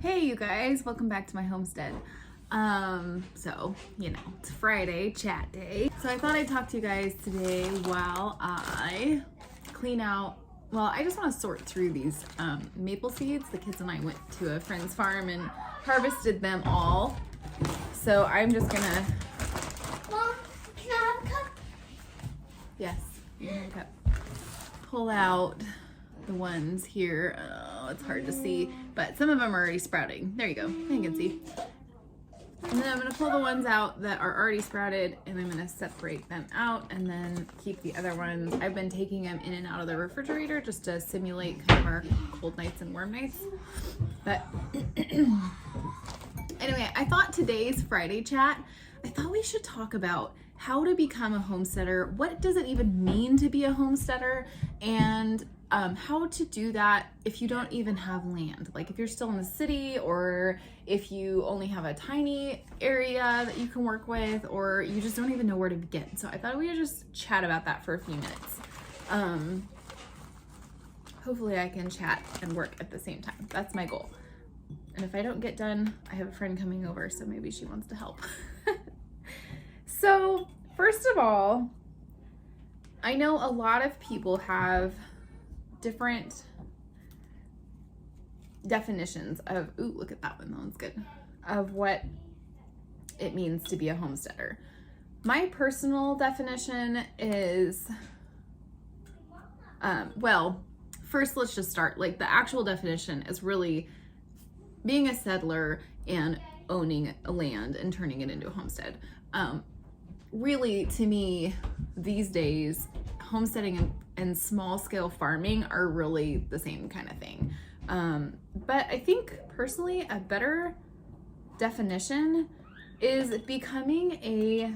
Hey you guys, welcome back to my homestead. It's Friday, chat day. So I thought I'd talk to you guys today while I clean out, I just want to sort through these maple seeds. The kids and I went to a friend's farm and harvested them all. So I'm just gonna... Mom, can I have a cup? Yes, you can have a cup. Pull out the ones here. Oh, it's hard to see, but some of them are already sprouting. There you go, you can see. And then I'm gonna pull the ones out that are already sprouted and I'm gonna separate them out and then keep the other ones. I've been taking them in and out of the refrigerator just to simulate kind of our cold nights and warm nights. But anyway, I thought today's Friday chat, I thought we should talk about how to become a homesteader. What does it even mean to be a homesteader? And how to do that if you don't even have land. Like if you're still in the city, or if you only have a tiny area that you can work with, or you just don't even know where to begin. So I thought we would just chat about that for a few minutes. Hopefully I can chat and work at the same time. That's my goal. And if I don't get done, I have a friend coming over, so maybe she wants to help. So first of all, I know a lot of people have different definitions of, ooh, look at that one, that one's good, of what it means to be a homesteader. My personal definition is, first let's just start, like the actual definition is really being a settler and owning a land and turning it into a homestead. Really, to me, these days, homesteading and small scale farming are really the same kind of thing. But I think personally a better definition is becoming a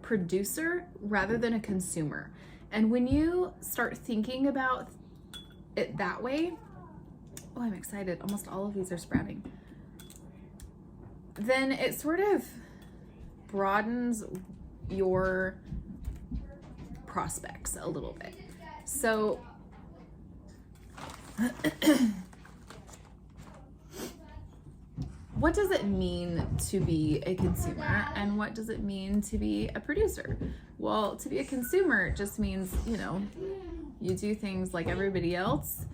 producer rather than a consumer. And when you start thinking about it that way, oh, I'm excited. Almost all of these are sprouting. Then it sort of broadens your prospects a little bit. So what does it mean to be a consumer, and what does it mean to be a producer? Well, to be a consumer just means, you do things like everybody else.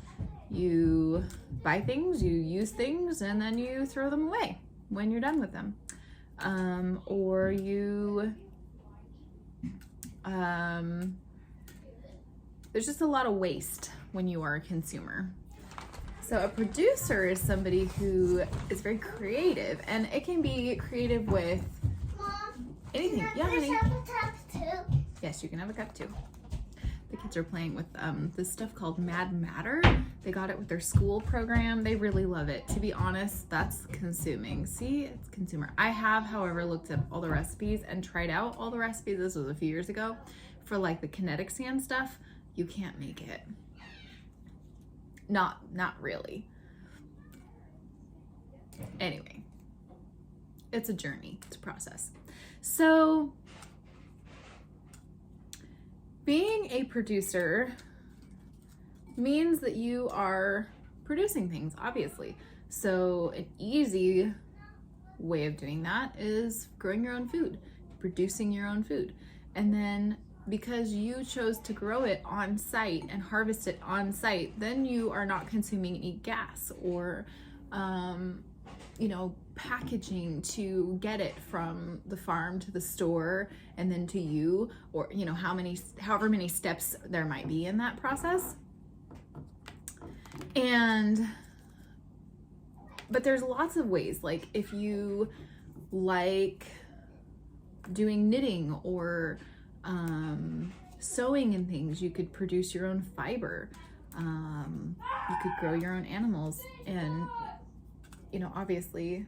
You buy things, you use things, and then you throw them away when you're done with them. Or you there's just a lot of waste when you are a consumer. So a producer is somebody who is very creative, and it can be creative with Mom, anything. can I Yeah, please honey. have a cup too? Yes, you can have a cup too. The kids are playing with this stuff called Mad Matter. They got it with their school program. They really love it. To be honest, that's consuming. See, it's consumer. I have, however, looked up all the recipes and tried out all the recipes. This was a few years ago for like the kinetic sand stuff. You can't make it. Not really. Anyway, it's a journey, it's a process. So being a producer means that you are producing things, obviously. So an easy way of doing that is growing your own food, producing your own food. And then because you chose to grow it on site and harvest it on site, then you are not consuming any gas or, packaging to get it from the farm to the store and then to you, or, however many steps there might be in that process. But there's lots of ways, like if you like doing knitting or sewing and things, you could produce your own fiber. You could grow your own animals, and obviously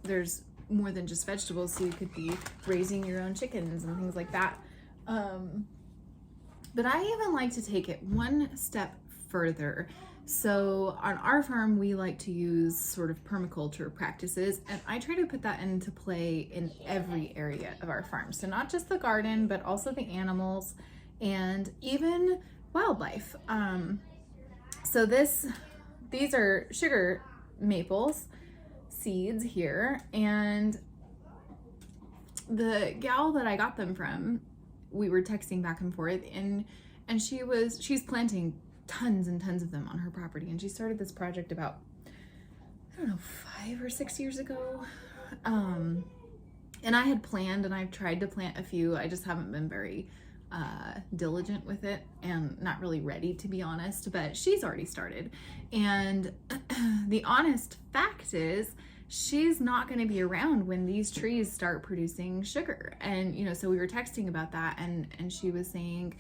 there's more than just vegetables, so you could be raising your own chickens and things like that. But I even like to take it one step further. So on our farm, we like to use sort of permaculture practices, and I try to put that into play in every area of our farm. So not just the garden, but also the animals and even wildlife. So these are sugar maples, seeds here, and the gal that I got them from, we were texting back and forth, and she's planting tons and tons of them on her property, and she started this project about, I don't know, 5 or 6 years ago. And I had planned, and I've tried to plant a few. I just haven't been very diligent with it and not really ready, to be honest, but she's already started. And the honest fact is she's not going to be around when these trees start producing sugar. And, you know, so we were texting about that, and she was saying,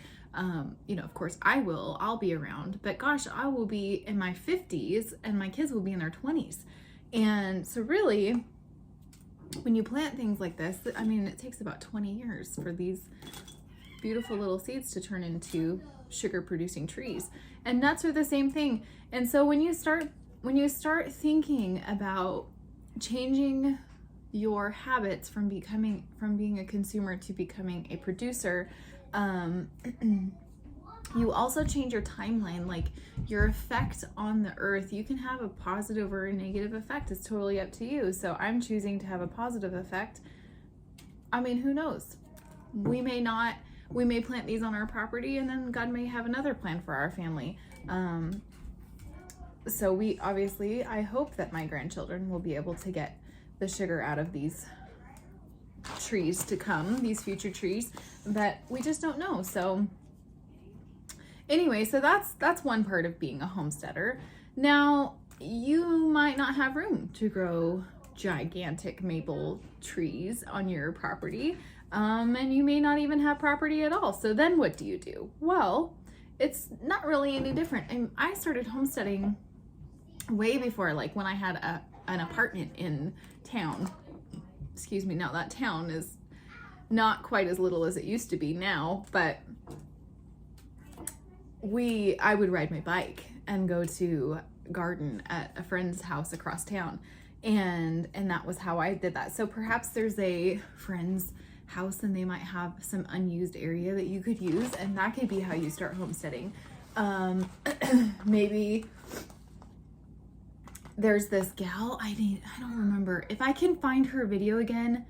you know, of course I'll be around, but gosh, I will be in my 50s and my kids will be in their 20s. And so really, when you plant things like this, I mean, it takes about 20 years for these beautiful little seeds to turn into sugar producing trees. And nuts are the same thing. And so when you start thinking about changing your habits from being a consumer to becoming a producer, you also change your timeline, like your effect on the earth. You can have a positive or a negative effect. It's totally up to you. So I'm choosing to have a positive effect. I mean, who knows? We may plant these on our property, and then God may have another plan for our family. So I hope that my grandchildren will be able to get the sugar out of these trees to come, these future trees, but we just don't know. So anyway, so that's one part of being a homesteader. Now, you might not have room to grow gigantic maple trees on your property, and you may not even have property at all. So then what do you do? Well, it's not really any different. And I started homesteading way before, like when I had an apartment in town. Excuse me, now that town is not quite as little as it used to be now, but I would ride my bike and go to garden at a friend's house across town, and that was how I did that. So perhaps there's a friend's house and they might have some unused area that you could use, and that could be how you start homesteading. Maybe there's this gal, I don't remember. If I can find her video again,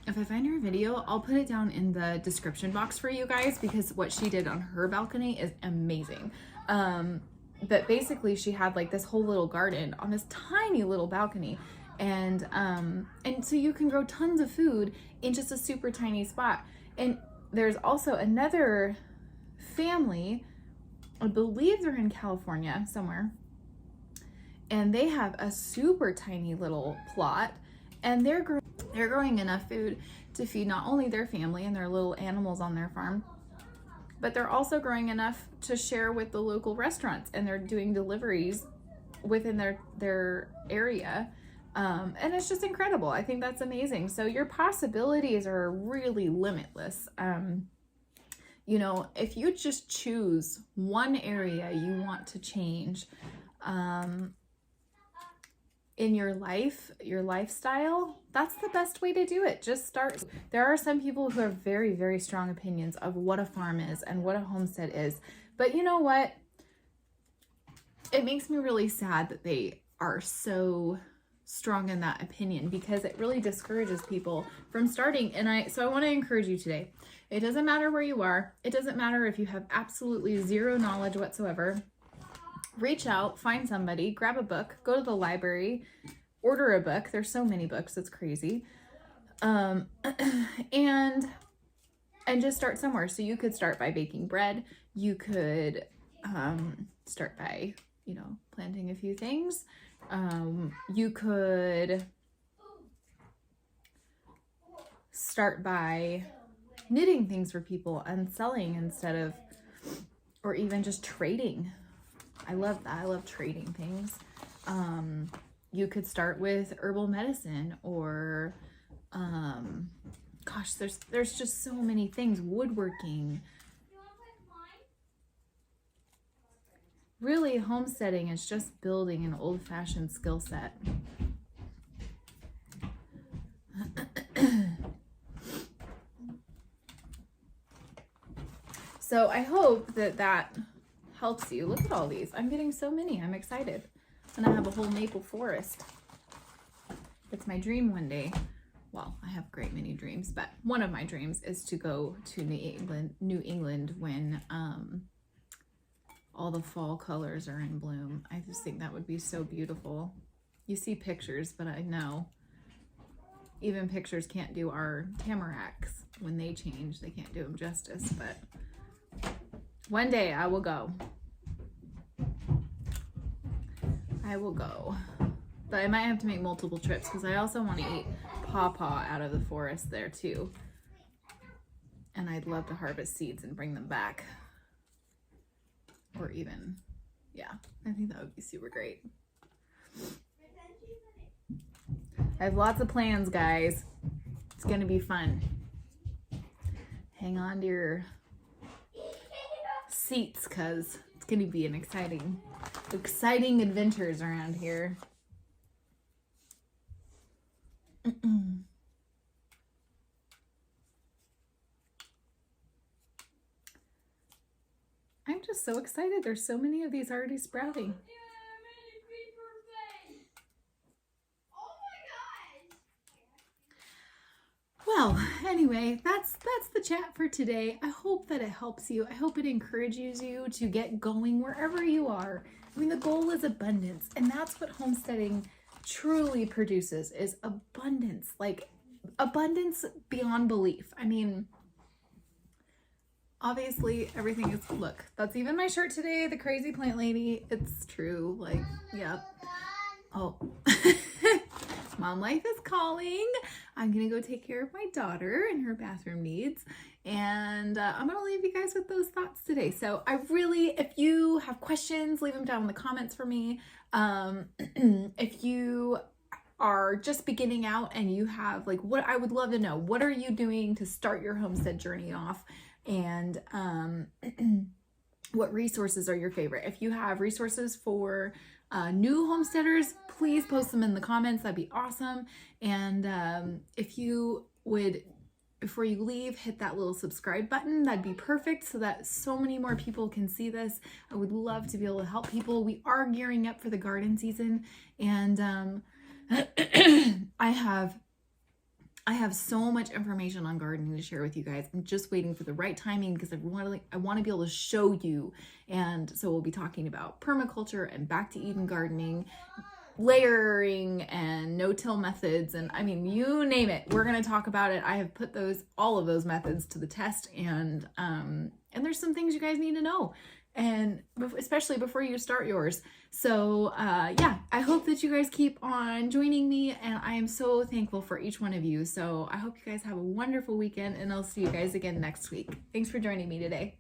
if I find her video, I'll put it down in the description box for you guys, because what she did on her balcony is amazing. But basically she had like this whole little garden on this tiny little balcony, and so you can grow tons of food in just a super tiny spot. And there's also another family, I believe they're in California somewhere, and they have a super tiny little plot, and they're growing enough food to feed not only their family and their little animals on their farm, but they're also growing enough to share with the local restaurants, and they're doing deliveries within their area. And it's just incredible. I think that's amazing. So your possibilities are really limitless. You know, if you just choose one area you want to change, in your life, your lifestyle, that's the best way to do it. Just start. There are some people who have very, very strong opinions of what a farm is and what a homestead is. But you know what? It makes me really sad that they are so strong in that opinion, because it really discourages people from starting. And so I want to encourage you today. It doesn't matter where you are. It doesn't matter if you have absolutely zero knowledge whatsoever. Reach out, find somebody, grab a book, go to the library, order a book. There's so many books, it's crazy. And just start somewhere. So you could start by baking bread. You could start by, you know, planting a few things. You could start by knitting things for people and selling instead of, or even just trading. I love that. I love trading things. You could start with herbal medicine, or gosh, there's just so many things. Woodworking. Really, homesteading is just building an old-fashioned skill set. So I hope that helps you. Look at all these. I'm getting so many. I'm excited. And I have a whole maple forest. It's my dream one day. Well, I have great many dreams, but one of my dreams is to go to New England when all the fall colors are in bloom. I just think that would be so beautiful. You see pictures, but I know even pictures can't do our tamaracks. When they change, they can't do them justice, but one day I will go. I will go. But I might have to make multiple trips because I also want to eat pawpaw out of the forest there too. And I'd love to harvest seeds and bring them back. Or even, yeah, I think that would be super great. I have lots of plans, guys. It's gonna be fun. Hang on to your seats because it's gonna be an exciting adventures around here. I'm just so excited. There's so many of these already sprouting. Well, anyway, that's the chat for today. I hope that it helps you. I hope it encourages you to get going wherever you are. I mean, the goal is abundance, and that's what homesteading truly produces, is abundance, like abundance beyond belief. I mean, obviously everything is, look, that's even my shirt today, the crazy plant lady. It's true, like, yep. Oh, Mom Life is calling. I'm gonna go take care of my daughter and her bathroom needs, and I'm gonna leave you guys with those thoughts today. So I really, if you have questions, leave them down in the comments for me. If you are just beginning out and you have, like, what I would love to know, what are you doing to start your homestead journey off? And what resources are your favorite? If you have resources for new homesteaders, please post them in the comments. That'd be awesome. And if you would, before you leave, hit that little subscribe button. That'd be perfect so that so many more people can see this. I would love to be able to help people. We are gearing up for the garden season, and I have so much information on gardening to share with you guys. I'm just waiting for the right timing because I want to be able to show you. And so we'll be talking about permaculture and back to Eden gardening, layering and no-till methods, and I mean, you name it, we're going to talk about it. I have put all of those methods to the test, and there's some things you guys need to know, and especially before you start yours. So yeah, I hope that you guys keep on joining me, and I am so thankful for each one of you. So I hope you guys have a wonderful weekend, and I'll see you guys again next week. Thanks for joining me today.